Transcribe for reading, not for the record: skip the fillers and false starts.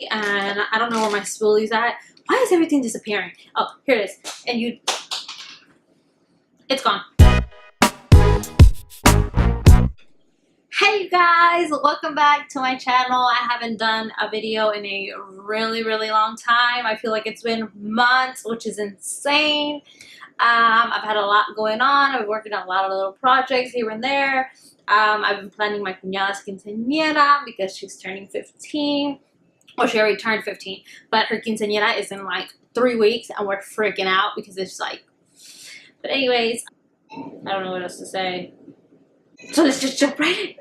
and I don't know where my spoolie's at. Why is everything disappearing? Oh, here it is. And it's gone. Hey you guys, welcome back to my channel. I haven't done a video in a really long time. I feel like it's been months, which is insane. I've had a lot going on. I've been working on a lot of little projects here and there. I've been planning my cuñada's quinceañera because she's turning 15. Well, she already turned 15, but her quinceañera is in like 3 weeks and we're freaking out because it's like, but anyways, I don't know what else to say. So let's just jump right in.